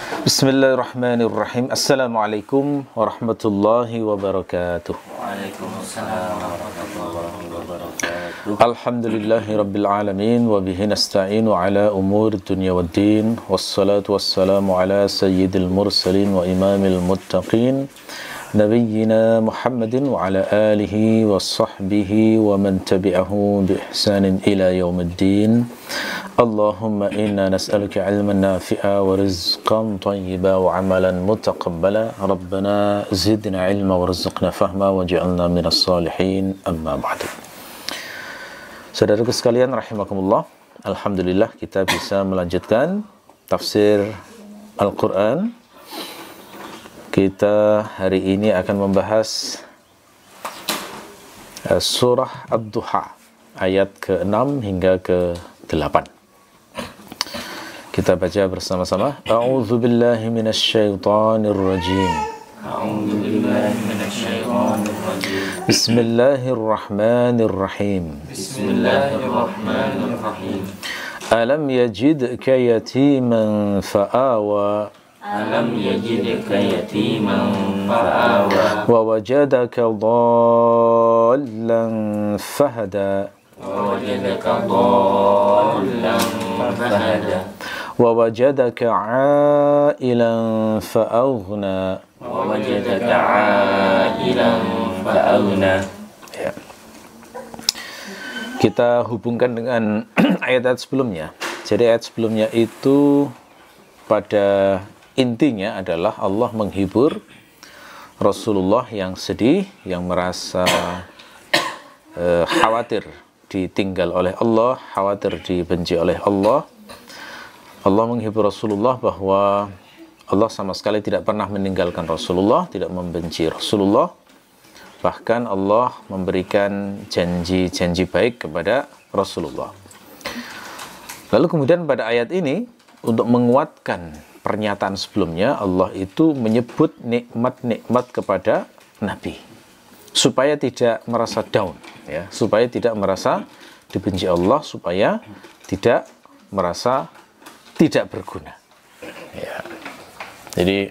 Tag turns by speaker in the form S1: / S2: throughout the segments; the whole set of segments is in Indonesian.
S1: Bismillahirrahmanirrahim. Assalamualaikum warahmatullahi wabarakatuh.
S2: Waalaikumsalam warahmatullahi wabarakatuh.
S1: Alhamdulillahi rabbil alamin wa bihi nasta'inu ala umuri dunya waddin. Wassalatu wassalamu ala sayyidil mursalin wa imamil muttaqin nabiyyina Muhammadin wa ala alihi wa sahbihi wa man tabi'ahu bi ihsanin ila yaumiddin. Allahumma inna nas'aluka ilman nafi'a wa rizqan tayyiba wa amalan mutaqabbala. Rabbana zidna ilma warzuqna fahma waj'alna minas salihin. Amma ba'du. Saudaraku sekalian rahimakumullah, alhamdulillah kita bisa melanjutkan tafsir Al-Qur'an. Kita hari ini akan membahas surah Ad-Duha ayat ke-6 hingga ke-8. Kita baca bersama-sama. A'udzu billahi minasy syaithanir rajim.
S2: A'udzu billahi minasy syaithanir rajim.
S1: Bismillahirrahmanirrahim.
S2: Bismillahirrahmanirrahim.
S1: Alam yajidka yatiman fa'awa
S2: Alam yajidka yatiman fa'awa
S1: wa wajadaka dhallan fahada
S2: wa wajadaka dhallan fahada
S1: wa wajadaka 'ailan fa'aghna
S2: wa wajadaka 'ailan fa'aghna.
S1: Ya. Kita hubungkan dengan ayat-ayat sebelumnya. Jadi ayat sebelumnya itu pada intinya adalah Allah menghibur Rasulullah yang sedih, yang merasa khawatir ditinggal oleh Allah, khawatir dibenci oleh Allah. Allah menghibur Rasulullah bahwa Allah sama sekali tidak pernah meninggalkan Rasulullah, tidak membenci Rasulullah. Bahkan Allah memberikan janji-janji baik kepada Rasulullah. Lalu kemudian pada ayat ini, untuk menguatkan pernyataan sebelumnya, Allah itu menyebut nikmat-nikmat kepada Nabi supaya tidak merasa down, ya, supaya tidak merasa dibenci Allah, supaya tidak merasa tidak berguna. Ya. Jadi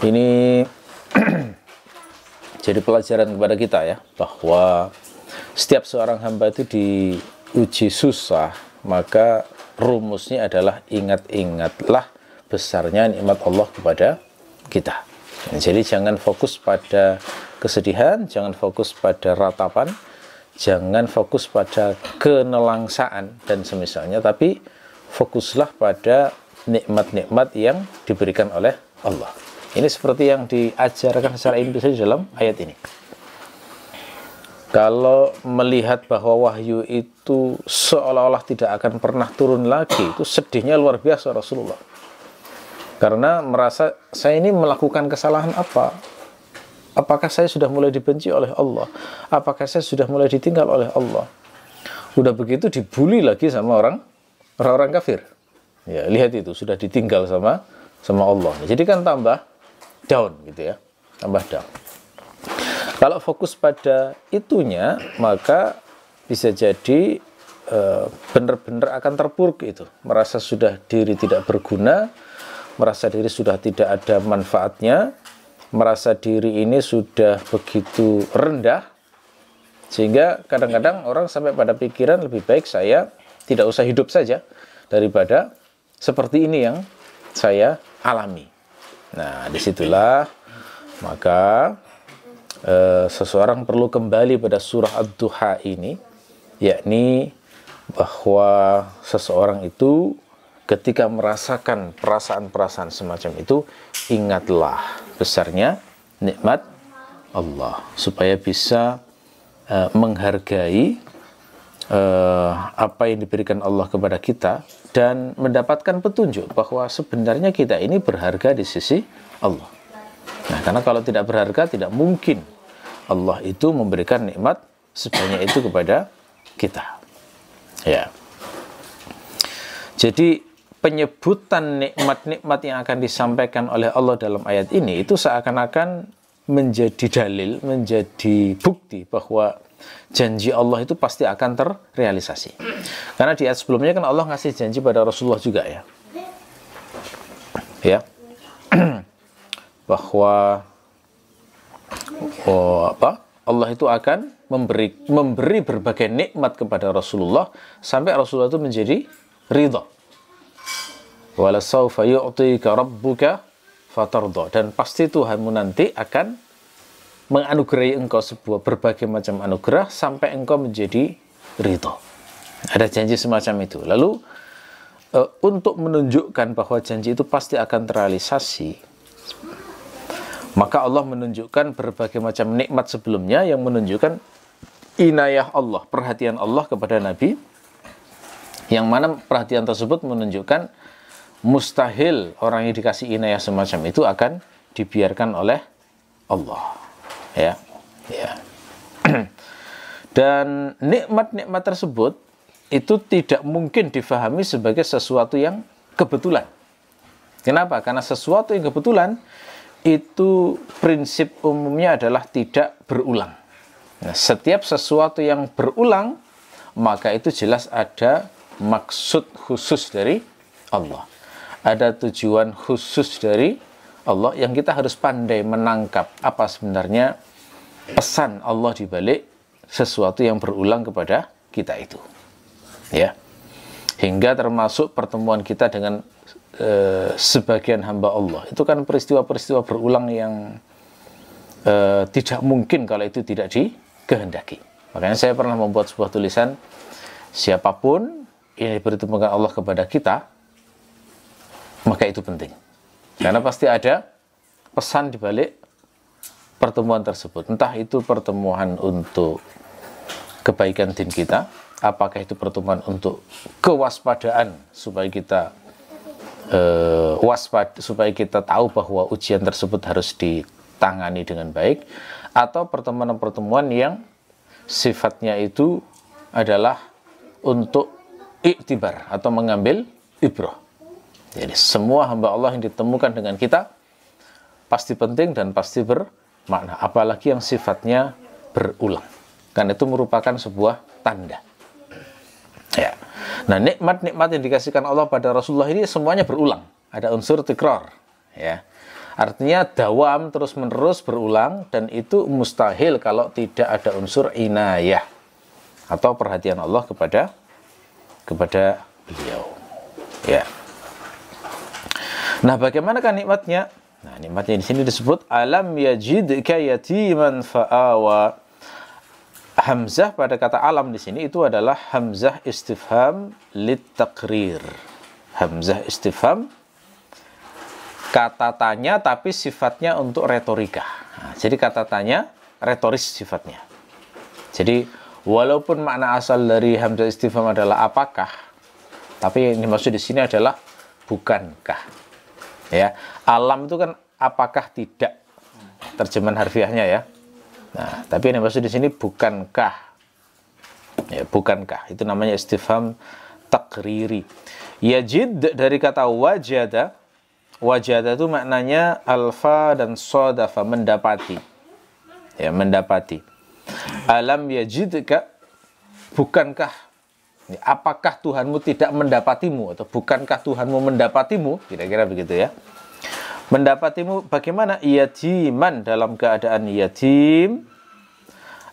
S1: ini jadi pelajaran kepada kita, ya, bahwa setiap seorang hamba itu diuji susah, maka rumusnya adalah ingat-ingatlah besarnya nikmat Allah kepada kita. Jadi jangan fokus pada kesedihan, jangan fokus pada ratapan, jangan fokus pada kenelangsaan dan semisalnya, tapi fokuslah pada nikmat-nikmat yang diberikan oleh Allah. Ini seperti yang diajarkan secara individu dalam ayat ini. Kalau melihat bahwa wahyu itu seolah-olah tidak akan pernah turun lagi, itu sedihnya luar biasa Rasulullah. Karena merasa, saya ini melakukan kesalahan apa? Apakah saya sudah mulai dibenci oleh Allah? Apakah saya sudah mulai ditinggal oleh Allah? Udah begitu dibully lagi sama orang-orang kafir. Ya, lihat itu, sudah ditinggal sama Allah. Jadi kan tambah down gitu, ya. Tambah down. Kalau fokus pada itunya, maka bisa jadi benar-benar akan terpuruk itu. Merasa sudah diri tidak berguna, merasa diri sudah tidak ada manfaatnya, merasa diri ini sudah begitu rendah, sehingga kadang-kadang orang sampai pada pikiran lebih baik saya tidak usah hidup saja daripada seperti ini yang saya alami. Nah, disitulah maka seseorang perlu kembali pada surah Ad-Duha ini, yakni bahwa seseorang itu ketika merasakan perasaan-perasaan semacam itu, ingatlah besarnya nikmat Allah supaya bisa menghargai apa yang diberikan Allah kepada kita dan mendapatkan petunjuk bahwa sebenarnya kita ini berharga di sisi Allah. Nah, karena kalau tidak berharga, tidak mungkin Allah itu memberikan nikmat sebanyak itu kepada kita. Ya. Jadi penyebutan nikmat-nikmat yang akan disampaikan oleh Allah dalam ayat ini itu seakan-akan menjadi dalil, menjadi bukti bahwa janji Allah itu pasti akan terrealisasi. Karena di ayat sebelumnya kan Allah ngasih janji pada Rasulullah juga, ya. ya, bahwa Allah itu akan memberi berbagai nikmat kepada Rasulullah sampai Rasulullah itu menjadi ridha. Wala sawfa yu'tika rabbuka fatardha, dan pasti Tuhanmu nanti akan menganugerahi engkau sebuah berbagai macam anugerah sampai engkau menjadi ridha. Ada janji semacam itu. Lalu untuk menunjukkan bahwa janji itu pasti akan terrealisasi, maka Allah menunjukkan berbagai macam nikmat sebelumnya yang menunjukkan inayah Allah, perhatian Allah kepada Nabi, yang mana perhatian tersebut menunjukkan mustahil orang yang dikasih inayah semacam itu akan dibiarkan oleh Allah. Ya. Dan nikmat-nikmat tersebut itu tidak mungkin difahami sebagai sesuatu yang kebetulan. Kenapa? Karena sesuatu yang kebetulan itu prinsip umumnya adalah tidak berulang. Nah, setiap sesuatu yang berulang, maka itu jelas ada maksud khusus dari Allah. Ada tujuan khusus dari Allah yang kita harus pandai menangkap apa sebenarnya pesan Allah di balik sesuatu yang berulang kepada kita itu. Ya. Hingga termasuk pertemuan kita dengan sebagian hamba Allah, itu kan peristiwa-peristiwa berulang yang tidak mungkin kalau itu tidak dikehendaki. Makanya saya pernah membuat sebuah tulisan, siapapun yang dipertemukan Allah kepada kita, maka itu penting, karena pasti ada pesan di balik pertemuan tersebut. Entah itu pertemuan untuk kebaikan din kita, apakah itu pertemuan untuk kewaspadaan supaya kita waspada, supaya kita tahu bahwa ujian tersebut harus ditangani dengan baik, atau pertemuan-pertemuan yang sifatnya itu adalah untuk iktibar atau mengambil ibrah. Jadi semua hamba Allah yang ditemukan dengan kita pasti penting dan pasti bermakna, apalagi yang sifatnya berulang, karena itu merupakan sebuah tanda. Ya. Nah, nikmat-nikmat yang dikasihkan Allah pada Rasulullah ini semuanya berulang. Ada unsur tikrar. Ya. Artinya dawam terus-menerus berulang, dan itu mustahil kalau tidak ada unsur inayah atau perhatian Allah kepada beliau. Ya. Nah, bagaimanakah nikmatnya? Nah, nikmatnya di sini disebut alam yajidka yatiman fa'awa. Hamzah pada kata alam di sini itu adalah hamzah istifham littaqrir. Hamzah istifham kata tanya tapi sifatnya untuk retorika. Nah, jadi kata tanya retoris sifatnya. Jadi walaupun makna asal dari hamzah istifham adalah apakah, tapi yang dimaksud di sini adalah bukankah. Ya, alam itu kan apakah tidak, terjemahan harfiahnya ya. Nah, tapi yang dimaksud di sini bukankah. Ya, bukankah. Itu namanya istifham takriri. Yajid dari kata wajada. Wajada itu maknanya alfa dan sodafa, mendapati. Ya, mendapati. Alam yajidka, bukankah, apakah Tuhanmu tidak mendapatimu, atau bukankah Tuhanmu mendapatimu, kira-kira begitu ya. Mendapatimu bagaimana? Yatiman, dalam keadaan yatim.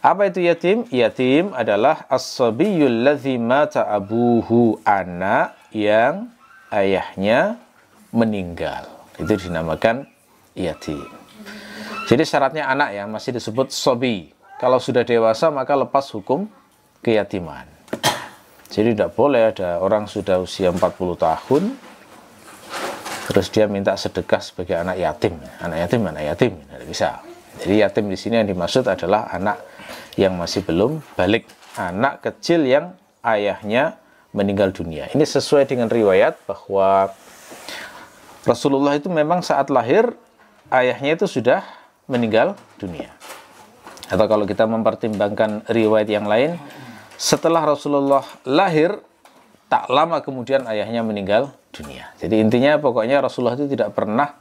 S1: Apa itu yatim? Yatim adalah as-sabiyul ladzi mata abuhu, anak yang ayahnya meninggal. Itu dinamakan yatim. Jadi syaratnya anak ya, masih disebut sabi. Kalau sudah dewasa maka lepas hukum keyatiman. Jadi tidak boleh ada orang sudah usia 40 tahun terus dia minta sedekah sebagai anak yatim. Anak yatim, tidak bisa. Jadi yatim di sini yang dimaksud adalah anak yang masih belum balik, anak kecil yang ayahnya meninggal dunia. Ini sesuai dengan riwayat bahwa Rasulullah itu memang saat lahir ayahnya itu sudah meninggal dunia. Atau kalau kita mempertimbangkan riwayat yang lain, setelah Rasulullah lahir tak lama kemudian ayahnya meninggal dunia. Jadi intinya pokoknya Rasulullah itu tidak pernah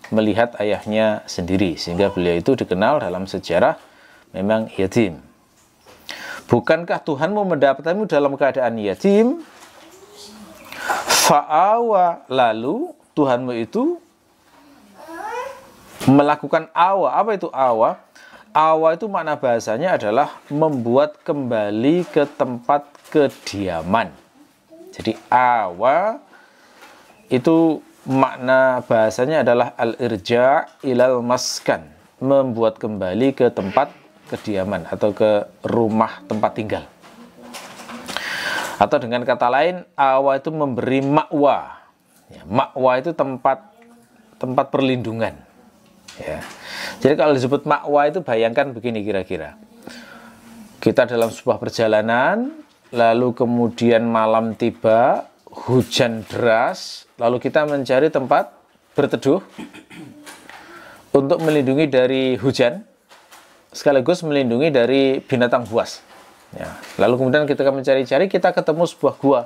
S1: melihat ayahnya sendiri, sehingga beliau itu dikenal dalam sejarah memang yatim. Bukankah Tuhanmu mendapatimu dalam keadaan yatim? Fa'awa, lalu Tuhanmu itu Melakukan awa. Apa itu awa? Awa itu makna bahasanya adalah membuat kembali ke tempat kediaman. Jadi awa itu makna bahasanya adalah al-irja' ilal maskan, membuat kembali ke tempat kediaman atau ke rumah tempat tinggal. Atau dengan kata lain, awa itu memberi makwa. Ya, makwa itu tempat perlindungan. Ya. Jadi kalau disebut makwa itu bayangkan begini kira-kira. Kita dalam sebuah perjalanan, lalu kemudian malam tiba, hujan deras, lalu kita mencari tempat berteduh untuk melindungi dari hujan, sekaligus melindungi dari binatang buas. Ya. Lalu kemudian kita mencari-cari, kita ketemu sebuah gua.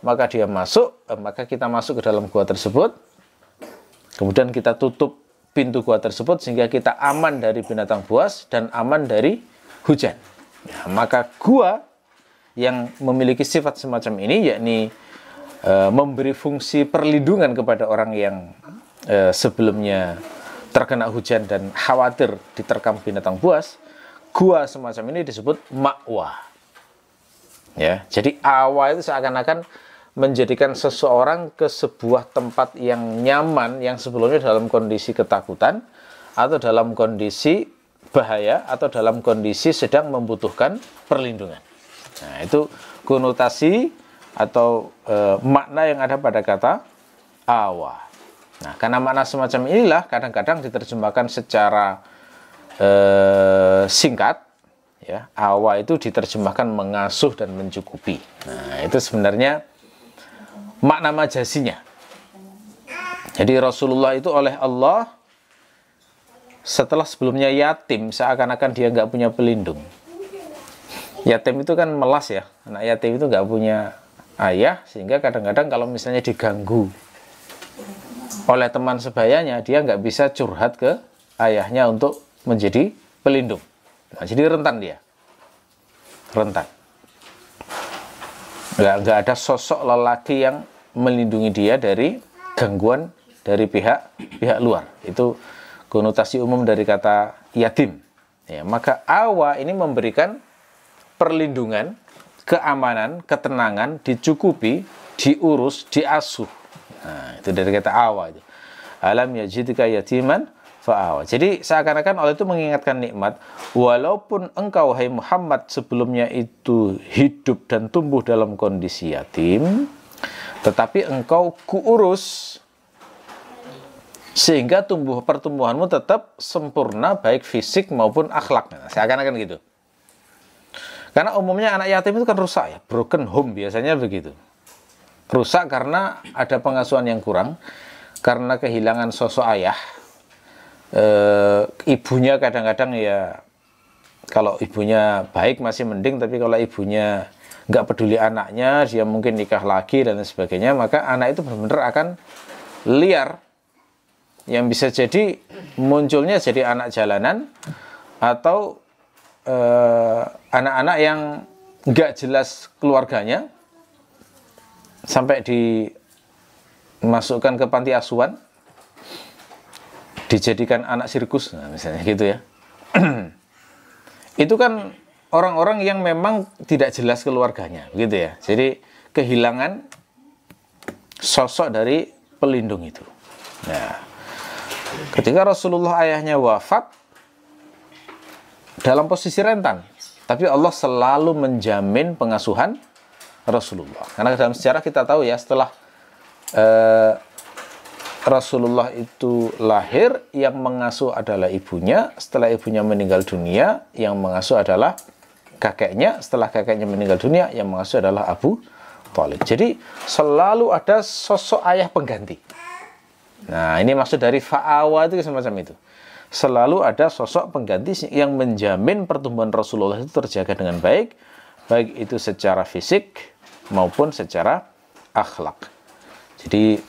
S1: Maka kita masuk ke dalam gua tersebut. Kemudian kita tutup pintu gua tersebut sehingga kita aman dari binatang buas dan aman dari hujan. Ya, maka gua yang memiliki sifat semacam ini, yakni memberi fungsi perlindungan kepada orang yang sebelumnya terkena hujan dan khawatir diterkam binatang buas, gua semacam ini disebut makwa. Ya, jadi awa itu seakan-akan menjadikan seseorang ke sebuah tempat yang nyaman yang sebelumnya dalam kondisi ketakutan atau dalam kondisi bahaya atau dalam kondisi sedang membutuhkan perlindungan. Nah, itu konotasi atau makna yang ada pada kata awa. Nah, karena makna semacam inilah kadang-kadang diterjemahkan secara singkat, ya, awa itu diterjemahkan mengasuh dan mencukupi. Nah, itu sebenarnya makna majasinya. Jadi Rasulullah itu oleh Allah setelah sebelumnya yatim, seakan-akan dia nggak punya pelindung. Yatim itu kan melas ya, anak yatim itu nggak punya ayah, sehingga kadang-kadang kalau misalnya diganggu oleh teman sebayanya, dia nggak bisa curhat ke ayahnya untuk menjadi pelindung. Nah, jadi rentan dia, rentan. Nggak ada sosok lelaki yang melindungi dia dari gangguan dari pihak luar. Itu konotasi umum dari kata yatim. Ya, maka awa ini memberikan perlindungan, keamanan, ketenangan, dicukupi, diurus, diasuh. Nah, itu dari kata awa itu. Alam yajidka yatiman fa'awa. Jadi seakan-akan Allah itu mengingatkan nikmat, walaupun engkau hai Muhammad sebelumnya itu hidup dan tumbuh dalam kondisi yatim, tetapi engkau kuurus sehingga pertumbuhanmu tetap sempurna baik fisik maupun akhlak. Nah, seakan-akan gitu. Karena umumnya anak yatim itu kan rusak ya, broken home biasanya begitu. Rusak karena ada pengasuhan yang kurang, karena kehilangan sosok ayah. Ibunya kadang-kadang ya, kalau ibunya baik masih mending, tapi kalau ibunya nggak peduli anaknya, dia mungkin nikah lagi dan sebagainya, maka anak itu benar-benar akan liar, yang bisa jadi munculnya jadi anak jalanan atau anak-anak yang nggak jelas keluarganya sampai dimasukkan ke panti asuhan, dijadikan anak sirkus, nah, misalnya gitu ya. Itu kan orang-orang yang memang tidak jelas keluarganya, gitu ya. Jadi kehilangan sosok dari pelindung itu. Nah, ketika Rasulullah ayahnya wafat dalam posisi rentan, tapi Allah selalu menjamin pengasuhan Rasulullah. Karena dalam sejarah kita tahu ya, setelah Rasulullah itu lahir, yang mengasuh adalah ibunya. Setelah ibunya meninggal dunia, yang mengasuh adalah kakeknya. Setelah kakeknya meninggal dunia, yang mengasuh adalah Abu Thalib. Jadi selalu ada sosok ayah pengganti. Nah, ini maksud dari fa'awa itu semacam itu. Selalu ada sosok pengganti yang menjamin pertumbuhan Rasulullah itu terjaga dengan baik, baik itu secara fisik maupun secara akhlak. Jadi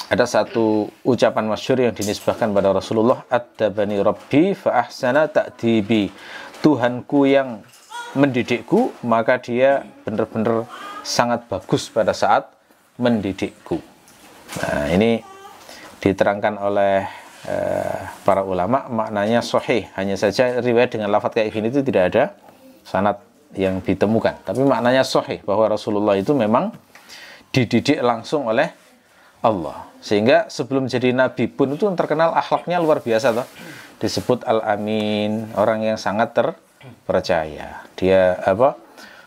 S1: ada satu ucapan masyhur yang dinisbahkan pada Rasulullah, "Addabani Rabbi fa ahsana ta'dibi." Tuhanku yang mendidikku, maka dia benar-benar sangat bagus pada saat mendidikku. Nah, ini diterangkan oleh para ulama maknanya sahih. Hanya saja riwayat dengan lafadz kayak gini itu tidak ada sanad yang ditemukan. Tapi maknanya sahih bahwa Rasulullah itu memang dididik langsung oleh Allah. Sehingga sebelum jadi nabi pun itu terkenal akhlaknya luar biasa toh. Disebut Al-Amin, orang yang sangat terpercaya.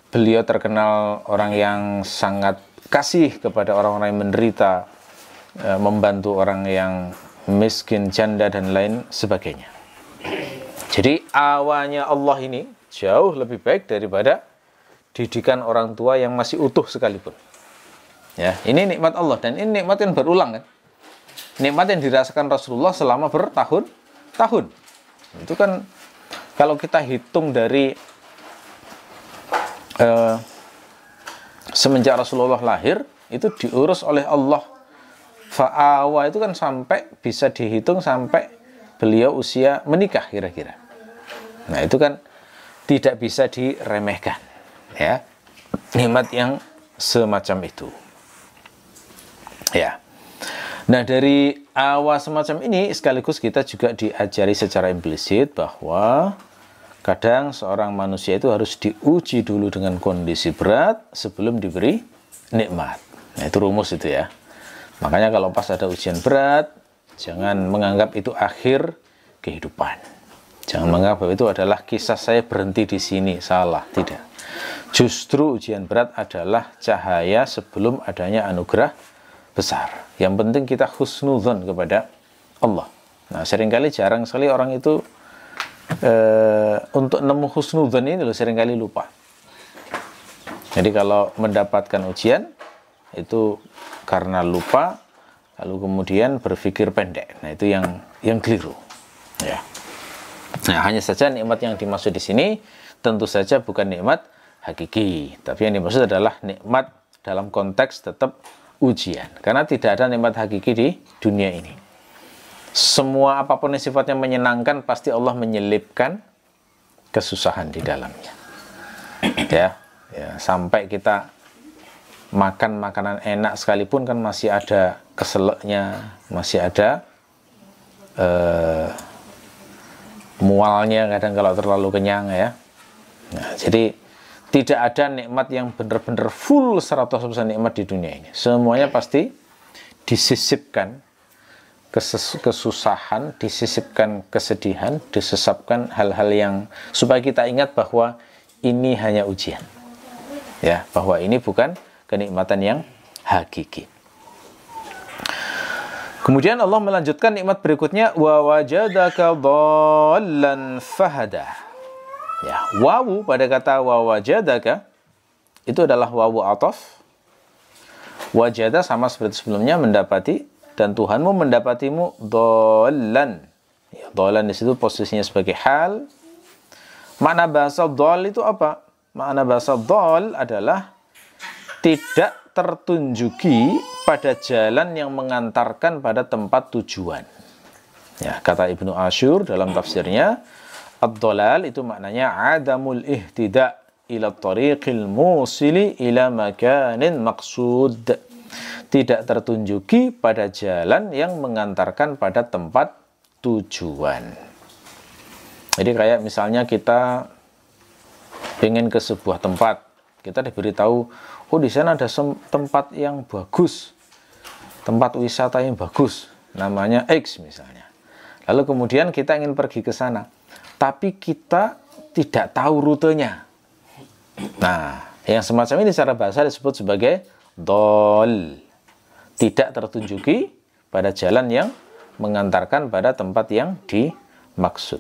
S1: Beliau terkenal orang yang sangat kasih kepada orang-orang yang menderita, membantu orang yang miskin, janda dan lain sebagainya. Jadi awalnya Allah ini jauh lebih baik daripada didikan orang tua yang masih utuh sekalipun. Ya, ini nikmat Allah dan ini nikmat yang berulang kan. Nikmat yang dirasakan Rasulullah selama bertahun-tahun. Itu kan kalau kita hitung dari semenjak Rasulullah lahir itu diurus oleh Allah. Fa'awa itu kan sampai bisa dihitung sampai beliau usia menikah kira-kira. Nah, itu kan tidak bisa diremehkan, ya. Nikmat yang semacam itu. Ya. Nah, dari awal semacam ini sekaligus kita juga diajari secara implisit bahwa kadang seorang manusia itu harus diuji dulu dengan kondisi berat sebelum diberi nikmat. Nah, itu rumus itu ya. Makanya kalau pas ada ujian berat, jangan menganggap itu akhir kehidupan. Jangan menganggap bahwa itu adalah kisah saya berhenti di sini. Salah, tidak. Justru ujian berat adalah cahaya sebelum adanya anugerah besar. Yang penting kita husnudzon kepada Allah. Nah, seringkali jarang sekali orang itu untuk nemu husnudzon ini loh seringkali lupa. Jadi kalau mendapatkan ujian itu karena lupa, lalu kemudian berpikir pendek. Nah, itu yang keliru. Ya. Nah, hanya saja nikmat yang dimaksud di sini tentu saja bukan nikmat hakiki, tapi yang dimaksud adalah nikmat dalam konteks tetap ujian. Karena tidak ada nikmat hakiki di dunia ini. Semua apapun yang sifatnya menyenangkan pasti Allah menyelipkan kesusahan di dalamnya. Ya, sampai kita makan makanan enak sekalipun kan masih ada keseleknya, masih ada mualnya kadang kalau terlalu kenyang ya. Nah, jadi tidak ada nikmat yang benar-benar full 100% nikmat di dunia ini. Semuanya pasti disisipkan kesusahan, disisipkan kesedihan, disesapkan hal-hal yang supaya kita ingat bahwa ini hanya ujian. Ya, bahwa ini bukan kenikmatan yang hakiki. Kemudian Allah melanjutkan nikmat berikutnya, wa wajadaka dhallan fahada. Ya, wawu pada kata wa wajadaka itu adalah wawu ataf. Wajada sama seperti sebelumnya mendapati, dan Tuhanmu mendapatimu dhallan. Ya, dhallan di situ posisinya sebagai hal. Makna bahasa dhal itu apa? Makna bahasa dhal adalah tidak tertunjuki pada jalan yang mengantarkan pada tempat tujuan. Ya, kata Ibnu Asyur dalam tafsirnya, ad-dhalal itu maknanya adamul ihtida' ila tariqil musili ila makanin maqsud. Tidak tertunjuki pada jalan yang mengantarkan pada tempat tujuan. Jadi kayak misalnya kita ingin ke sebuah tempat, kita diberitahu, oh di sana ada tempat yang bagus, tempat wisata yang bagus, namanya X misalnya. Lalu kemudian kita ingin pergi ke sana, tapi kita tidak tahu rutenya. Nah, yang semacam ini secara bahasa disebut sebagai dhal. Tidak tertunjuki pada jalan yang mengantarkan pada tempat yang dimaksud.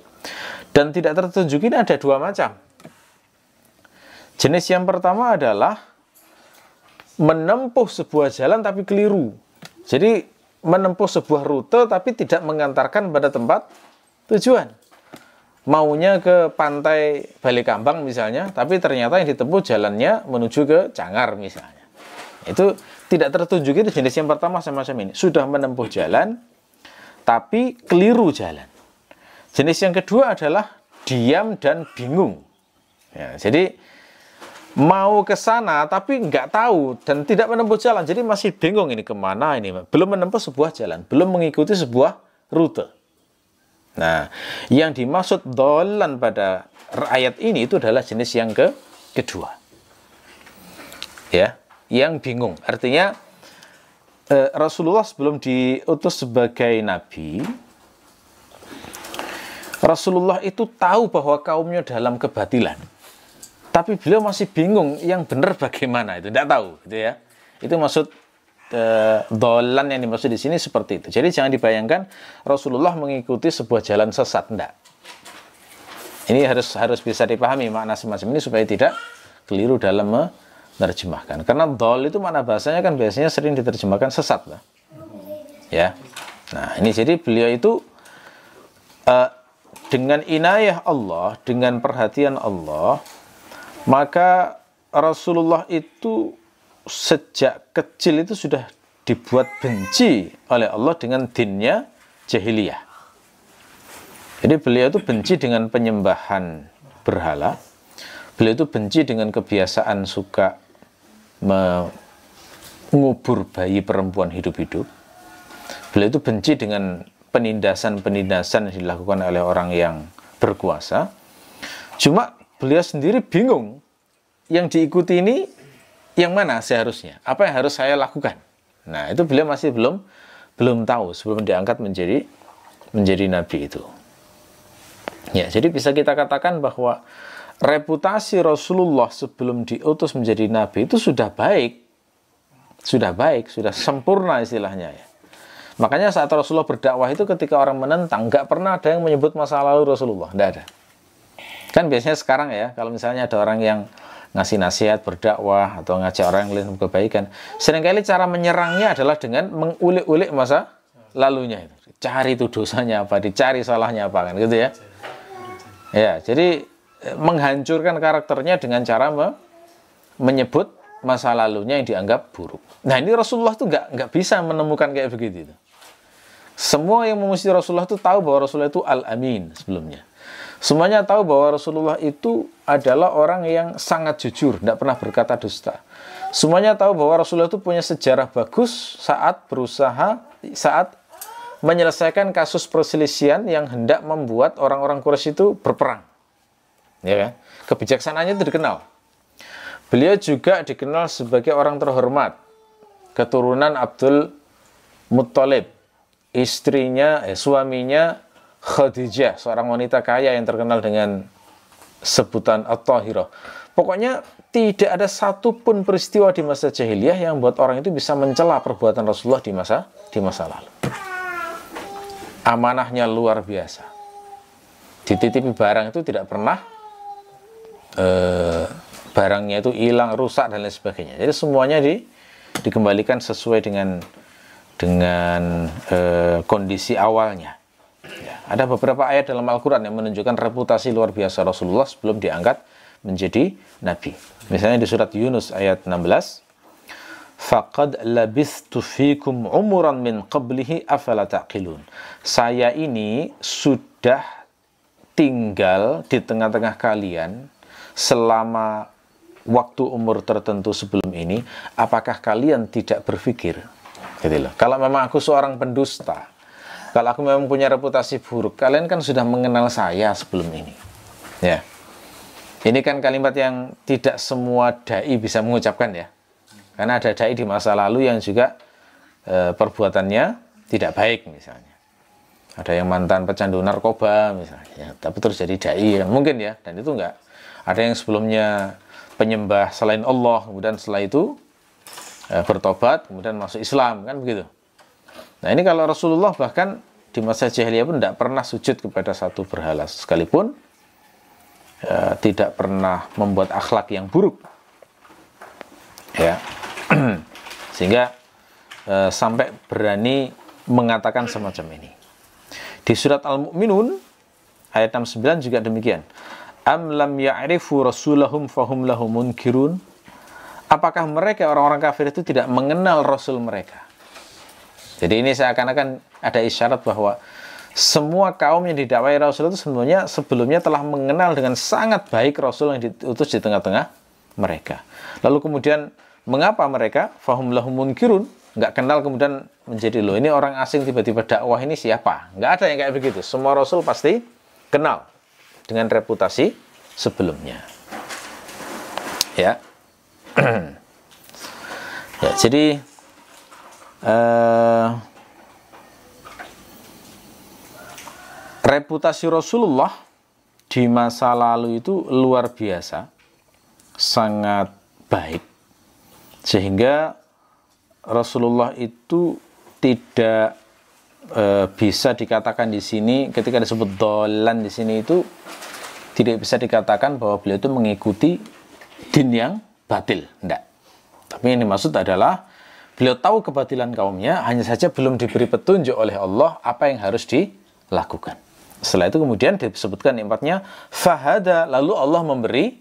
S1: Dan tidak tertunjuki ini ada dua macam. Jenis yang pertama adalah menempuh sebuah jalan tapi keliru. Jadi menempuh sebuah rute tapi tidak mengantarkan pada tempat tujuan. Maunya ke pantai Balikambang misalnya, tapi ternyata yang ditempuh jalannya menuju ke Cangar misalnya. Itu tidak tertunjuki, itu jenis yang pertama semacam ini. Sudah menempuh jalan tapi keliru jalan. Jenis yang kedua adalah diam dan bingung. Ya, jadi mau ke sana tapi nggak tahu dan tidak menempuh jalan, jadi masih bingung ini kemana ini, belum menempuh sebuah jalan, belum mengikuti sebuah rute. Nah, yang dimaksud dolan pada ayat ini itu adalah jenis yang kedua. Ya, yang bingung. Artinya Rasulullah sebelum diutus sebagai nabi, Rasulullah itu tahu bahwa kaumnya dalam kebatilan. Tapi beliau masih bingung yang benar bagaimana itu, tidak tahu, gitu ya. Itu maksud dolan yang dimaksud di sini seperti itu. Jadi jangan dibayangkan Rasulullah mengikuti sebuah jalan sesat, enggak. Ini harus bisa dipahami makna semacam ini supaya tidak keliru dalam menerjemahkan. Karena dol itu makna bahasanya kan biasanya sering diterjemahkan sesat, lah. Ya. Nah, ini jadi beliau itu dengan inayah Allah, dengan perhatian Allah, maka Rasulullah itu sejak kecil itu sudah dibuat benci oleh Allah dengan dinnya jahiliyah. Jadi beliau itu benci dengan penyembahan berhala. Beliau itu benci dengan kebiasaan suka mengubur bayi perempuan hidup-hidup. Beliau itu benci dengan penindasan-penindasan yang dilakukan oleh orang yang berkuasa. Cuma beliau sendiri bingung, yang diikuti ini yang mana seharusnya? Apa yang harus saya lakukan? Nah, itu beliau masih belum tahu sebelum diangkat menjadi nabi itu. Ya, jadi bisa kita katakan bahwa reputasi Rasulullah sebelum diutus menjadi nabi itu sudah baik, sudah sempurna istilahnya ya. Makanya saat Rasulullah berdakwah itu ketika orang menentang, nggak pernah ada yang menyebut masa lalu Rasulullah, nggak ada. Kan biasanya sekarang ya, kalau misalnya ada orang yang ngasih nasihat, berdakwah, atau ngajak orang yang lain kebaikan, seringkali cara menyerangnya adalah dengan mengulik-ulik masa lalunya itu. Cari itu dosanya apa, dicari salahnya apa, kan gitu ya. Ya, jadi menghancurkan karakternya dengan cara menyebut masa lalunya yang dianggap buruk. Nah, ini Rasulullah tuh nggak bisa menemukan kayak begitu. Semua yang memuji Rasulullah itu tahu bahwa Rasulullah itu Al-Amin sebelumnya. Semuanya tahu bahwa Rasulullah itu adalah orang yang sangat jujur, tidak pernah berkata dusta. Semuanya tahu bahwa Rasulullah itu punya sejarah bagus saat menyelesaikan kasus perselisihan yang hendak membuat orang-orang Quraisy itu berperang. Ya kan? Kebijaksanaannya itu dikenal. Beliau juga dikenal sebagai orang terhormat, keturunan Abdul Muttalib, suaminya Khadijah, seorang wanita kaya yang terkenal dengan sebutan At-Tahirah. Pokoknya tidak ada satupun peristiwa di masa jahiliyah yang membuat orang itu bisa mencela perbuatan Rasulullah di masa lalu. Amanahnya luar biasa. Dititipi barang itu tidak pernah barangnya itu hilang, rusak dan lain sebagainya. Jadi semuanya dikembalikan sesuai dengan kondisi awalnya. Ya, ada beberapa ayat dalam Al-Quran yang menunjukkan reputasi luar biasa Rasulullah sebelum diangkat menjadi nabi. Misalnya di surat Yunus ayat 16, faqad labistu fikum umuran min qablihi afala taqilun. Saya ini sudah tinggal di tengah-tengah kalian selama waktu umur tertentu sebelum ini, apakah kalian tidak berpikir? Gitu loh. Kalau memang aku seorang pendusta, kalau aku memang punya reputasi buruk, kalian kan sudah mengenal saya sebelum ini. Ya. Ini kan kalimat yang tidak semua dai bisa mengucapkan ya. Karena ada dai di masa lalu yang juga perbuatannya tidak baik misalnya. Ada yang mantan pecandu narkoba misalnya, tapi terus jadi dai kan mungkin ya, dan itu enggak. Ada yang sebelumnya penyembah selain Allah, kemudian setelah itu bertobat, kemudian masuk Islam, kan begitu. Nah, ini kalau Rasulullah bahkan di masa jahiliyah pun tidak pernah sujud kepada satu berhala sekalipun, tidak pernah membuat akhlak yang buruk, ya, sehingga sampai berani mengatakan semacam ini. Di surat Al-Mu'minun ayat 69 juga demikian. Am lam ya'rifu rasulahum fahum lahu munkirun. Apakah mereka orang-orang kafir itu tidak mengenal Rasul mereka? Jadi ini seakan-akan ada isyarat bahwa semua kaum yang didakwai Rasul itu sebenarnya sebelumnya telah mengenal dengan sangat baik Rasul yang diutus di tengah-tengah mereka. Lalu kemudian mengapa mereka fahum lahum munkirun? nggak kenal kemudian menjadi loh ini orang asing tiba-tiba dakwah ini siapa? Nggak ada yang kayak begitu. Semua Rasul pasti kenal dengan reputasi sebelumnya. Ya, ya jadi reputasi Rasulullah di masa lalu itu luar biasa, sangat baik, sehingga Rasulullah itu tidak bisa dikatakan di sini ketika disebut dolan di sini itu tidak bisa dikatakan bahwa beliau itu mengikuti din yang batil, enggak. Tapi yang dimaksud adalah beliau tahu kebatilan kaumnya, hanya saja belum diberi petunjuk oleh Allah apa yang harus dilakukan. Setelah itu kemudian disebutkan nikmatnya fahada, lalu Allah memberi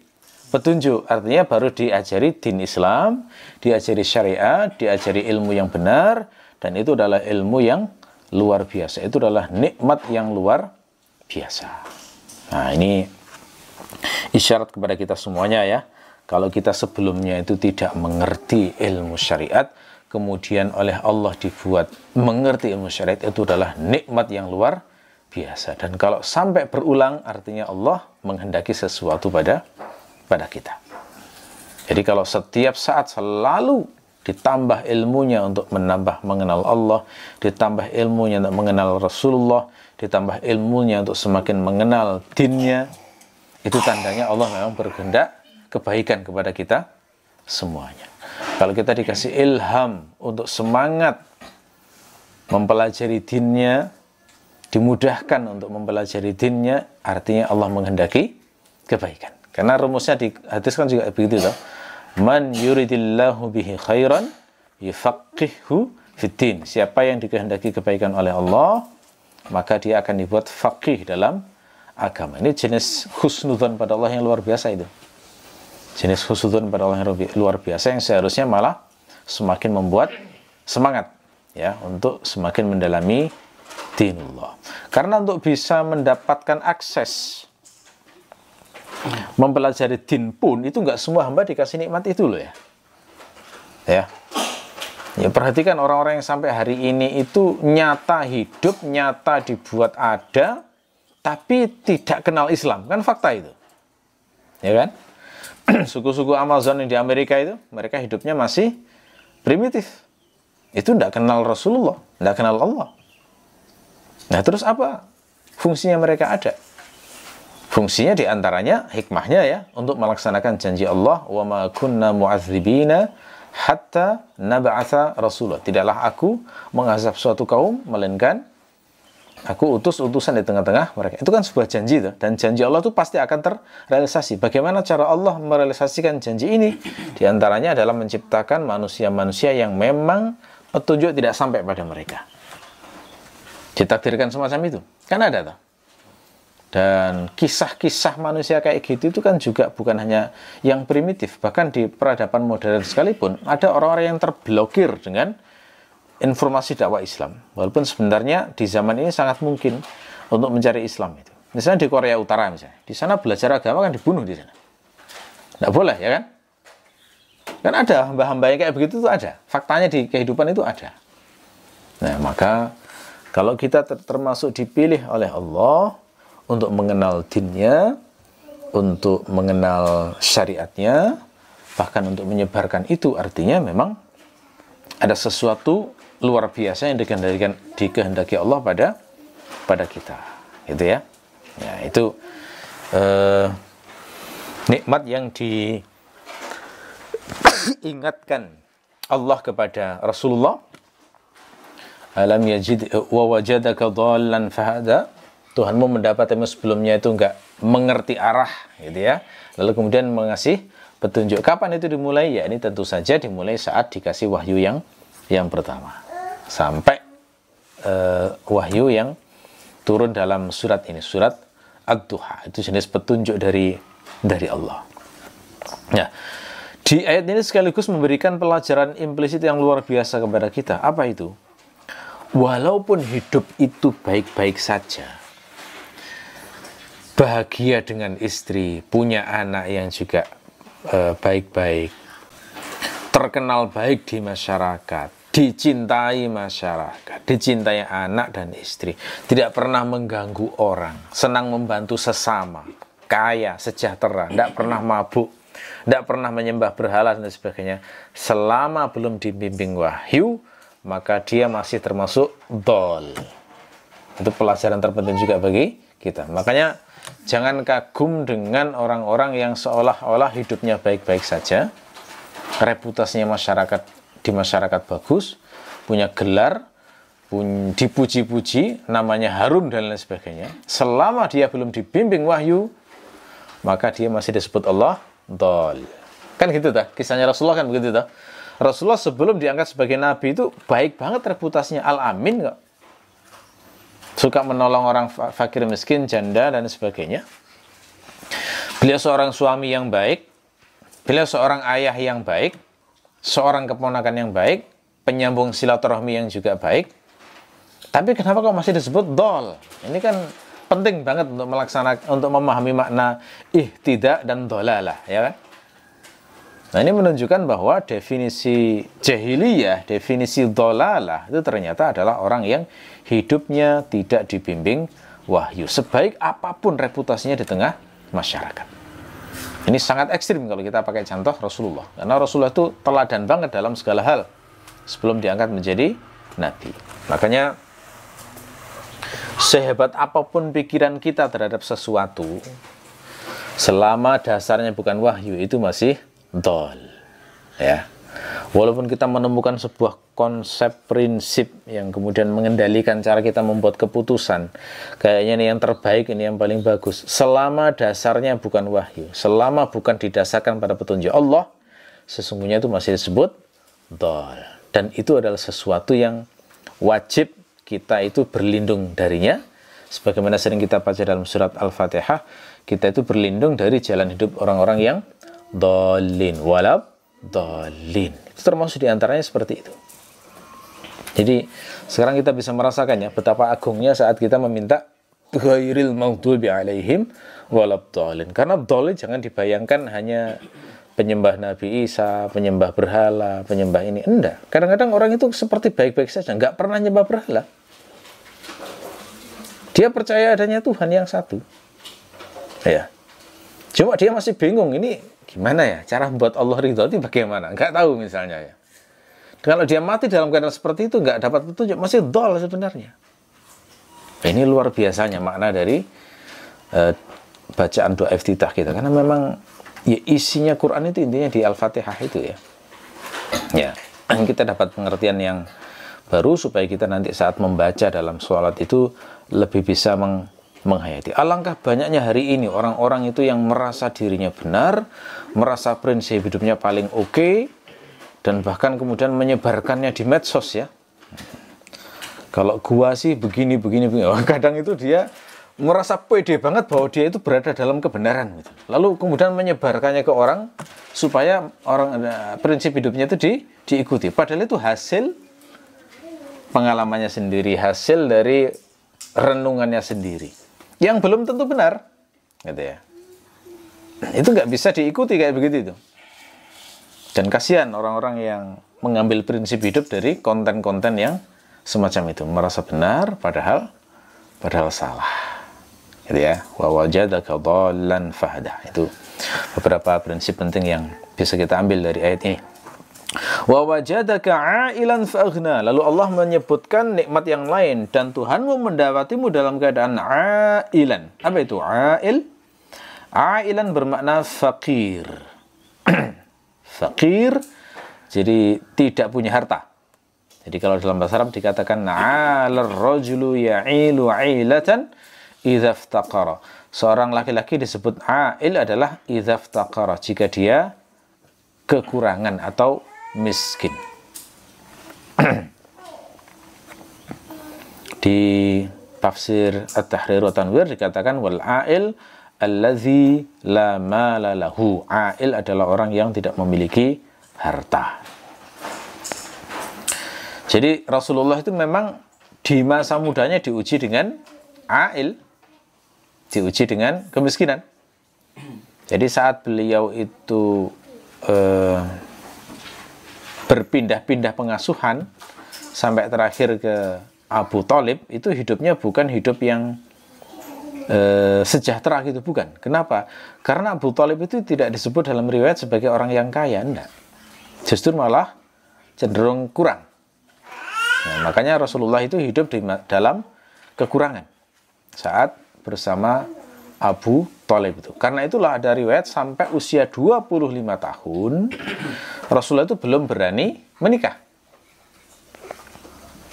S1: petunjuk, artinya baru diajari din Islam, diajari syariat, diajari ilmu yang benar, dan itu adalah ilmu yang luar biasa. Itu adalah nikmat yang luar biasa. Nah, ini isyarat kepada kita semuanya ya. Kalau kita sebelumnya itu tidak mengerti ilmu syariat, kemudian oleh Allah dibuat mengerti ilmu syariat, itu adalah nikmat yang luar biasa. Dan kalau sampai berulang, artinya Allah menghendaki sesuatu pada kita. Jadi kalau setiap saat selalu ditambah ilmunya untuk menambah mengenal Allah, ditambah ilmunya untuk mengenal Rasulullah, ditambah ilmunya untuk semakin mengenal dinnya, itu tandanya Allah memang berkehendak kebaikan kepada kita semuanya. Kalau kita dikasih ilham untuk semangat mempelajari dinnya, dimudahkan untuk mempelajari dinnya, artinya Allah menghendaki kebaikan. Karena rumusnya di hadis kan juga begitu toh. Man yuridillahu bihi khairan yufaqihu fiddin. Siapa yang dikehendaki kebaikan oleh Allah, maka dia akan dibuat faqih dalam agama. Ini jenis husnudzon pada Allah yang luar biasa itu. Jenis husnudzon pada Allah yang luar biasa yang seharusnya malah semakin membuat semangat ya untuk semakin mendalami dinullah. Karena untuk bisa mendapatkan akses mempelajari din pun itu nggak semua hamba dikasih nikmat itu loh ya. Ya perhatikan orang-orang yang sampai hari ini itu nyata hidup, nyata dibuat ada, tapi tidak kenal Islam, kan fakta itu, ya kan? Suku-suku Amazon yang di Amerika itu mereka hidupnya masih primitif, itu tidak kenal Rasulullah, tidak kenal Allah. Nah terus apa fungsinya mereka ada? Fungsinya diantaranya hikmahnya ya untuk melaksanakan janji Allah, wa ma kunna mu'adzibina hatta nab'atsa rasula. Tidaklah aku mengazab suatu kaum melainkan aku utus utusan di tengah-tengah mereka. Itu kan sebuah janji itu, dan janji Allah itu pasti akan terrealisasi. Bagaimana cara Allah merealisasikan janji ini? Di antaranya adalah menciptakan manusia-manusia yang memang petunjuk tidak sampai pada mereka. Ditakdirkan semacam itu. Kan ada tuh. Dan kisah-kisah manusia kayak gitu itu kan juga bukan hanya yang primitif. Bahkan di peradaban modern sekalipun ada orang-orang yang terblokir dengan informasi dakwah Islam. Walaupun sebenarnya di zaman ini sangat mungkin untuk mencari Islam itu. Misalnya di Korea Utara misalnya. Di sana belajar agama kan dibunuh di sana. Nggak boleh ya kan? Kan ada hamba-hamba yang kayak begitu tuh ada. Faktanya di kehidupan itu ada. Nah maka kalau kita termasuk dipilih oleh Allah untuk mengenal dinnya, untuk mengenal syariatnya, bahkan untuk menyebarkan itu, artinya memang ada sesuatu luar biasa yang dikehendaki Allah pada kita, gitu ya. Ya itu nikmat yang diingatkan Allah kepada Rasulullah. Alam yajid wa wajadaka dhallan fahada. Tuhanmu mendapatimu sebelumnya itu enggak mengerti arah, gitu ya. Lalu kemudian mengasih petunjuk. Kapan itu dimulai? Ya ini tentu saja dimulai saat dikasih wahyu yang pertama. Sampai wahyu yang turun dalam surat ini, surat Ad-Duha. Itu jenis petunjuk dari Allah. Ya. Di ayat ini sekaligus memberikan pelajaran implisit yang luar biasa kepada kita. Apa itu? Walaupun hidup itu baik-baik saja, bahagia dengan istri, punya anak yang juga baik-baik, terkenal baik di masyarakat, dicintai masyarakat, dicintai anak dan istri, tidak pernah mengganggu orang, senang membantu sesama, kaya, sejahtera, tidak pernah mabuk, tidak pernah menyembah berhala dan sebagainya. Selama belum dibimbing wahyu, maka dia masih termasuk dhal. Itu pelajaran terpenting juga bagi kita. Makanya jangan kagum dengan orang-orang yang seolah-olah hidupnya baik-baik saja, reputasinya di masyarakat bagus, punya gelar, dipuji-puji, namanya harum dan lain sebagainya. Selama dia belum dibimbing wahyu, maka dia masih disebut Allah dhal. Kan gitu tak? Kisahnya Rasulullah kan begitu tak? Rasulullah sebelum diangkat sebagai nabi itu baik banget reputasinya, al-amin kok. Suka menolong orang fakir miskin, janda dan sebagainya. Beliau seorang suami yang baik, beliau seorang ayah yang baik, seorang keponakan yang baik, penyambung silaturahmi yang juga baik. Tapi kenapa kok masih disebut dhal? Ini kan penting banget untuk melaksanakan, untuk memahami makna ihtidak dan dhalalah, ya kan? Nah, ini menunjukkan bahwa definisi jahiliyah, definisi dhalalah itu ternyata adalah orang yang hidupnya tidak dibimbing wahyu, sebaik apapun reputasinya di tengah masyarakat. Ini sangat ekstrim kalau kita pakai contoh Rasulullah. Karena Rasulullah itu teladan banget dalam segala hal sebelum diangkat menjadi nabi. Makanya sehebat apapun pikiran kita terhadap sesuatu, selama dasarnya bukan wahyu, itu masih dhal. Ya. Walaupun kita menemukan sebuah konsep prinsip yang kemudian mengendalikan cara kita membuat keputusan, kayaknya ini yang terbaik, ini yang paling bagus, selama dasarnya bukan wahyu, selama bukan didasarkan pada petunjuk Allah, sesungguhnya itu masih disebut dhal. Dan itu adalah sesuatu yang wajib kita itu berlindung darinya. Sebagaimana sering kita baca dalam surat Al-Fatihah, kita itu berlindung dari jalan hidup orang-orang yang dhalin, walab dhalin. Itu termasuk diantaranya seperti itu. Jadi sekarang kita bisa merasakannya betapa agungnya saat kita meminta ghairil maghdubi alaihim walabdallin. Karena dhalin jangan dibayangkan hanya penyembah Nabi Isa, penyembah berhala, penyembah ini. Enggak. Kadang-kadang orang itu seperti baik-baik saja, nggak pernah nyembah berhala. Dia percaya adanya Tuhan yang satu. Ya. Cuma dia masih bingung, ini gimana ya cara membuat Allah ridho itu bagaimana? Nggak tahu misalnya ya. Kalau dia mati dalam keadaan seperti itu, nggak dapat petunjuk, masih dhal sebenarnya. Ini luar biasanya makna dari bacaan doa iftitah kita. Karena memang ya, isinya Quran itu intinya di Al-Fatihah itu ya. Ya, kita dapat pengertian yang baru supaya kita nanti saat membaca dalam sholat itu lebih bisa menghayati. Alangkah banyaknya hari ini orang-orang itu yang merasa dirinya benar, merasa prinsip hidupnya paling oke, dan bahkan kemudian menyebarkannya di medsos ya. Kalau gua sih begini. Kadang itu dia merasa pede banget bahwa dia itu berada dalam kebenaran gitu. Lalu kemudian menyebarkannya ke orang supaya orang prinsip hidupnya itu diikuti. Padahal itu hasil pengalamannya sendiri, hasil dari renungannya sendiri, yang belum tentu benar, gitu ya. Itu nggak bisa diikuti kayak begitu itu. Dan kasihan orang-orang yang mengambil prinsip hidup dari konten-konten yang semacam itu, merasa benar padahal salah, gitu ya. Wa wajadaka dhallan fahda. Itu beberapa prinsip penting yang bisa kita ambil dari ayat ini. Wa wajadaka 'ailan fa'aghna. Lalu Allah menyebutkan nikmat yang lain, dan Tuhanmu mendapatimu dalam keadaan 'ailan. Apa itu 'ail? 'Ailan bermakna fakir. Fakir, jadi tidak punya harta. Jadi kalau dalam bahasa Arab dikatakan 'alar rajulu ya'ilu 'ailatan idza iftaqara. Seorang laki-laki disebut 'ail adalah idza iftaqara, jika dia kekurangan atau miskin. Di tafsir At-Tahrir wa Tanwir dikatakan wal a'il allazi la mala lahu. A'il adalah orang yang tidak memiliki harta. Jadi Rasulullah itu memang di masa mudanya diuji dengan a'il, diuji dengan kemiskinan. Jadi saat beliau itu berpindah-pindah pengasuhan sampai terakhir ke Abu Thalib, itu hidupnya bukan hidup yang sejahtera gitu, bukan. Kenapa? Karena Abu Thalib itu tidak disebut dalam riwayat sebagai orang yang kaya, enggak. Justru malah cenderung kurang. Nah, makanya Rasulullah itu hidup dalam kekurangan saat bersama Abu Thalib itu. Karena itulah ada riwayat sampai usia 25 tahun Rasulullah itu belum berani menikah.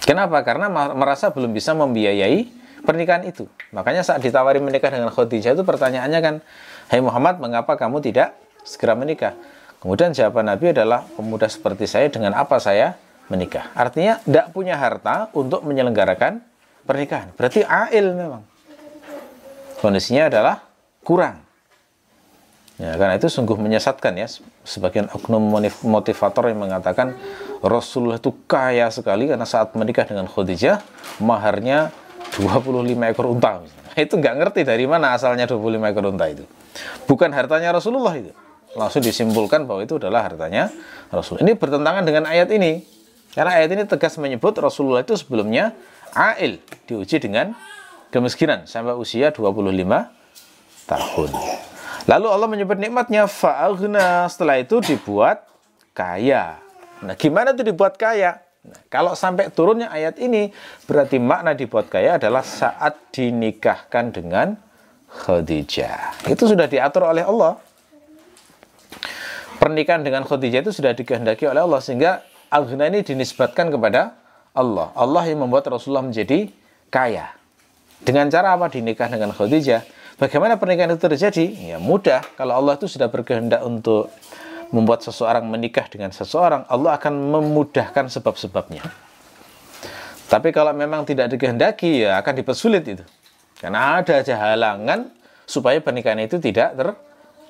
S1: Kenapa? Karena merasa belum bisa membiayai pernikahan itu. Makanya saat ditawari menikah dengan Khadijah itu pertanyaannya kan, "Hai Muhammad, mengapa kamu tidak segera menikah?" Kemudian jawaban Nabi adalah, "Pemuda seperti saya dengan apa saya menikah?" Artinya tidak punya harta untuk menyelenggarakan pernikahan. Berarti ail memang. Kondisinya adalah kurang. Ya, karena itu sungguh menyesatkan ya, sebagian oknum motivator yang mengatakan Rasulullah itu kaya sekali karena saat menikah dengan Khadijah maharnya 25 ekor unta. Itu nggak ngerti dari mana asalnya 25 ekor unta itu. Bukan hartanya Rasulullah itu. Langsung disimpulkan bahwa itu adalah hartanya Rasul. Ini bertentangan dengan ayat ini. Karena ayat ini tegas menyebut Rasulullah itu sebelumnya ail, diuji dengan kemiskinan sampai usia 25 tahun. Lalu Allah menyebut nikmatnya fa'aghna, setelah itu dibuat kaya. Nah, gimana itu dibuat kaya? Nah, kalau sampai turunnya ayat ini, berarti makna dibuat kaya adalah saat dinikahkan dengan Khadijah. Itu sudah diatur oleh Allah. Pernikahan dengan Khadijah itu sudah dikehendaki oleh Allah, sehingga aghna ini dinisbatkan kepada Allah. Allah yang membuat Rasulullah menjadi kaya. Dengan cara apa dinikah dengan Khadijah? Bagaimana pernikahan itu terjadi? Ya mudah. Kalau Allah itu sudah berkehendak untuk membuat seseorang menikah dengan seseorang, Allah akan memudahkan sebab-sebabnya. Tapi kalau memang tidak dikehendaki, ya akan dipersulit itu. Karena ada aja halangan supaya pernikahan itu tidak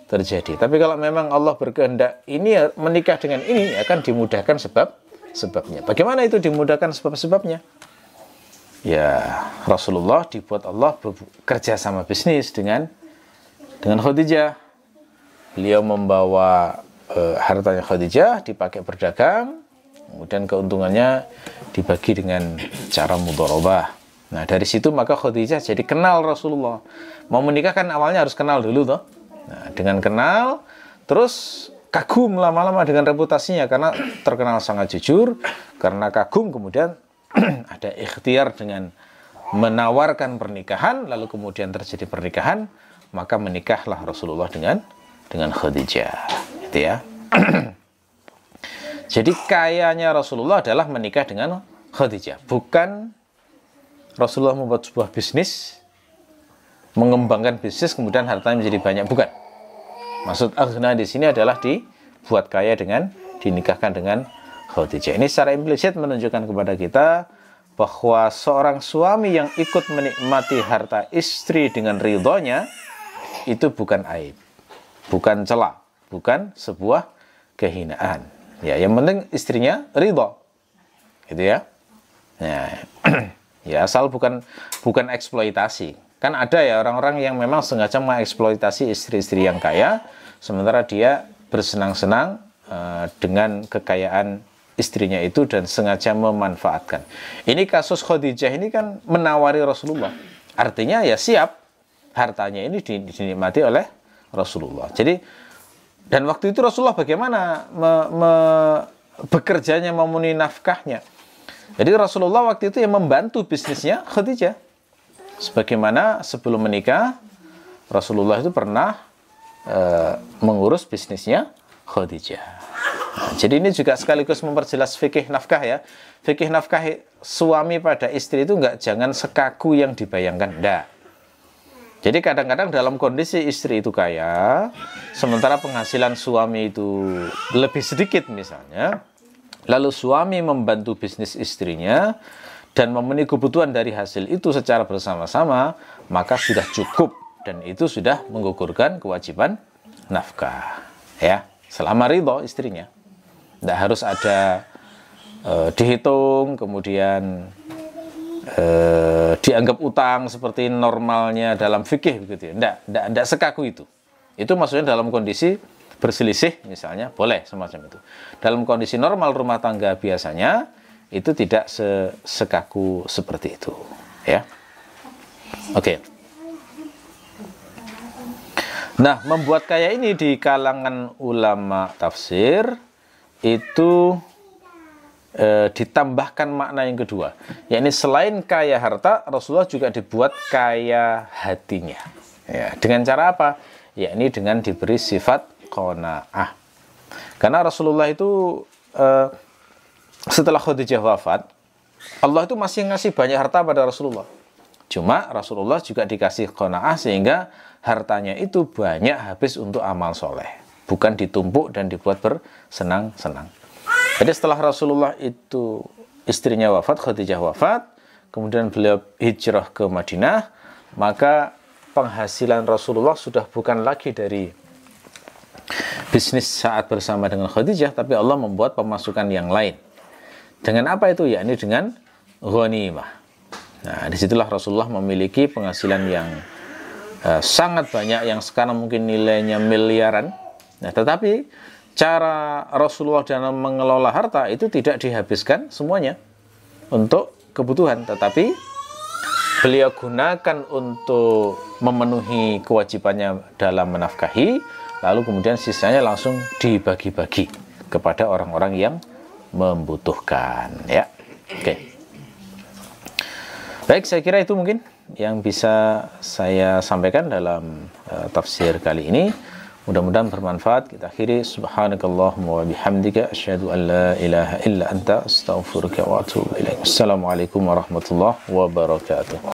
S1: terjadi. Tapi kalau memang Allah berkehendak ini menikah dengan ini, akan dimudahkan sebab-sebabnya. Bagaimana itu dimudahkan sebab-sebabnya? Ya, Rasulullah dibuat Allah bekerja sama bisnis dengan Khadijah. Beliau membawa hartanya Khadijah dipakai berdagang, kemudian keuntungannya dibagi dengan cara mudharabah. Nah, dari situ maka Khadijah jadi kenal Rasulullah. Mau menikah kan awalnya harus kenal dulu toh. Nah, dengan kenal terus kagum lama-lama dengan reputasinya karena terkenal sangat jujur. Karena kagum kemudian ada ikhtiar dengan menawarkan pernikahan, lalu kemudian terjadi pernikahan, maka menikahlah Rasulullah dengan Khadijah. Gitu ya. Jadi kayanya Rasulullah adalah menikah dengan Khadijah, bukan Rasulullah membuat sebuah bisnis, mengembangkan bisnis kemudian hartanya menjadi banyak, bukan. Maksud aghna di sini adalah dibuat kaya dengan dinikahkan dengan Khadijah. Ini secara implisit menunjukkan kepada kita bahwa seorang suami yang ikut menikmati harta istri dengan ridhonya itu bukan aib, bukan cela, bukan sebuah kehinaan. Ya, yang penting istrinya ridho, gitu ya. Ya, asal bukan eksploitasi. Kan ada ya orang-orang yang memang sengaja mengeksploitasi istri-istri yang kaya, sementara dia bersenang-senang dengan kekayaan istrinya itu dan sengaja memanfaatkan. Ini kasus Khadijah ini kan menawari Rasulullah. Artinya ya siap, hartanya ini dinikmati oleh Rasulullah. Jadi, dan waktu itu Rasulullah bagaimana bekerjanya, memenuhi nafkahnya. Jadi Rasulullah waktu itu yang membantu bisnisnya Khadijah. Sebagaimana sebelum menikah, Rasulullah itu pernah mengurus bisnisnya Khadijah. Nah, jadi ini juga sekaligus memperjelas fikih nafkah ya. Fikih nafkah suami pada istri itu jangan sekaku yang dibayangkan. Enggak. Jadi kadang-kadang dalam kondisi istri itu kaya, sementara penghasilan suami itu lebih sedikit misalnya, lalu suami membantu bisnis istrinya dan memenuhi kebutuhan dari hasil itu secara bersama-sama, maka sudah cukup dan itu sudah menggugurkan kewajiban nafkah. Ya, selama ridho istrinya. Tidak harus ada dihitung, kemudian dianggap utang seperti normalnya dalam fikih begitu ya. Tidak sekaku itu. Itu maksudnya dalam kondisi berselisih misalnya, boleh semacam itu. Dalam kondisi normal rumah tangga biasanya itu tidak sekaku seperti itu, ya. Oke. Nah, membuat kayak ini di kalangan ulama tafsir itu ditambahkan makna yang kedua, yakni selain kaya harta, Rasulullah juga dibuat kaya hatinya. Ya, dengan cara apa? Yakni dengan diberi sifat qanaah. Karena Rasulullah itu setelah Khadijah wafat, Allah itu masih ngasih banyak harta pada Rasulullah. Cuma Rasulullah juga dikasih qanaah sehingga hartanya itu banyak habis untuk amal soleh, bukan ditumpuk dan dibuat bersenang-senang. Jadi setelah Rasulullah itu istrinya wafat, Khadijah wafat, kemudian beliau hijrah ke Madinah, maka penghasilan Rasulullah sudah bukan lagi dari bisnis saat bersama dengan Khadijah, tapi Allah membuat pemasukan yang lain. Dengan apa itu? Yakni dengan ghanimah. Nah, disitulah Rasulullah memiliki penghasilan yang sangat banyak, yang sekarang mungkin nilainya miliaran. Nah, tetapi cara Rasulullah dalam mengelola harta itu tidak dihabiskan semuanya untuk kebutuhan, tetapi beliau gunakan untuk memenuhi kewajibannya dalam menafkahi, lalu kemudian sisanya langsung dibagi-bagi kepada orang-orang yang membutuhkan, ya. Oke. Baik, saya kira itu mungkin yang bisa saya sampaikan dalam tafsir kali ini. Mudah-mudahan bermanfaat. Kita akhiri, subhanakallahumma wa bihamdika asyhadu an la ilaha illa anta astaghfiruka wa atubu ilaik. Assalamualaikum warahmatullahi wabarakatuh.